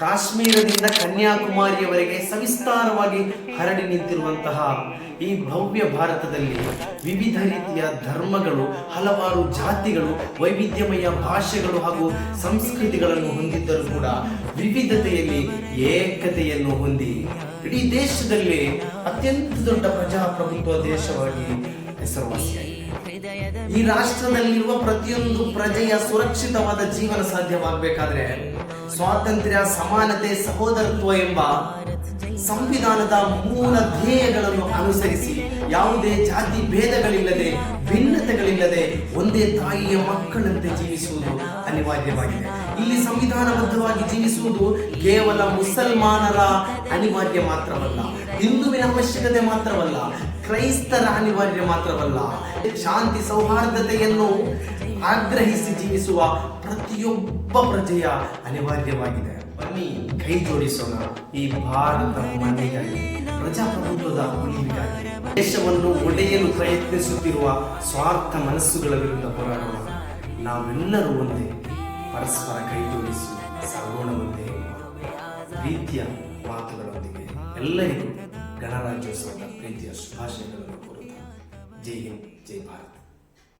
ಕಾಶ್ಮೀರದಿಂದ ಕನ್ಯಾಕುಮಾರಿಯವರೆಗೆ ಸವಿಸ್ತಾರವಾಗಿ ಹರಡಿ ನಿಂತಿರುವಂತಹ ಈ ಭವ್ಯ ಭಾರತದಲ್ಲಿ ವಿವಿಧ ರೀತಿಯ ಧರ್ಮಗಳು, ಹಲವಾರು ಜಾತಿಗಳು, ವೈವಿಧ್ಯಮಯ ಭಾಷೆಗಳು ಹಾಗೂ ಸಂಸ್ಕೃತಿಗಳನ್ನು ಹೊಂದಿದ್ದರೂ ಕೂಡ ವಿವಿಧತೆಯಲ್ಲಿ ಏಕತೆಯನ್ನು ಹೊಂದಿ ಇಡೀ ದೇಶದಲ್ಲಿ ಅತ್ಯಂತ ದೊಡ್ಡ ಪ್ರಜಾಪ್ರಭುತ್ವ ದೇಶವಾಗಿ ಹೆಸರುವಾಸಿಯಾಗಿದೆ. ಈ ರಾಷ್ಟ್ರದಲ್ಲಿರುವ ಪ್ರತಿಯೊಂದು ಪ್ರಜೆಯ ಸುರಕ್ಷಿತವಾದ ಜೀವನ ಸಾಧ್ಯವಾಗಬೇಕಾದ್ರೆ ಸ್ವಾತಂತ್ರ್ಯ, ಸಮಾನತೆ, ಸಹೋದರತ್ವ ಎಂಬ ಸಂವಿಧಾನದ ಮೂಲ ಧ್ಯೇಯಗಳನ್ನು ಅನುಸರಿಸಿ ಯಾವುದೇ ಜಾತಿ ಭೇದಗಳಿಲ್ಲದೆ, ಭಿನ್ನತೆಗಳಿಲ್ಲದೆ ಒಂದೇ ತಾಯಿಯ ಮಕ್ಕಳಂತೆ ಜೀವಿಸುವುದು ಅನಿವಾರ್ಯವಾಗಿದೆ. ಇಲ್ಲಿ ಸಂವಿಧಾನಬದ್ಧವಾಗಿ ಜೀವಿಸುವುದು ಕೇವಲ ಮುಸಲ್ಮಾನರ ಅನಿವಾರ್ಯ ಮಾತ್ರವಲ್ಲ, ಹಿಂದುವಿನ ಅವಶ್ಯಕತೆ ಮಾತ್ರವಲ್ಲ, ಕ್ರೈಸ್ತರ ಅನಿವಾರ್ಯ ಮಾತ್ರವಲ್ಲ, ಶಾಂತಿ ಸೌಹಾರ್ದತೆಯನ್ನು ಆಗ್ರಹಿಸಿ ಜೀವಿಸುವ ಪ್ರತಿಯೊಬ್ಬ ಪ್ರಜೆಯ ಅನಿವಾರ್ಯವಾಗಿದೆ. ಬನ್ನಿ ಕೈ ಜೋಡಿಸೋಣ ಈ ಭಾರತ ಮಣ್ಣಿಗಾಗಿ, ಪ್ರಜಾಪ್ರಭುತ್ವದ ಉಳಿವಿಗಾಗಿ. ದೇಶವನ್ನು ಒಡೆಯಲು ಪ್ರಯತ್ನಿಸುತ್ತಿರುವ ಸ್ವಾರ್ಥ ಮನಸ್ಸುಗಳ ವಿರುದ್ಧ ಹೋರಾಡೋಣ. ನಾವೆಲ್ಲರೂ ಒಂದೇ, ಪರಸ್ಪರ ಕೈ ಜೋಡಿಸಿ ಸಾಗೋಣ ಒಂದೇ ಪ್ರೀತಿಯ ಮಾತುಗಳೊಂದಿಗೆ. ಎಲ್ಲರಿಗೂ ಗಣರಾಜ್ಯೋತ್ಸವದ ಪ್ರೀತಿಯ ಶುಭಾಶಯಗಳನ್ನು ಕೋರುತ್ತಾ ಜೈ ಹಿಂದ್, ಜೈ ಭಾರತ್.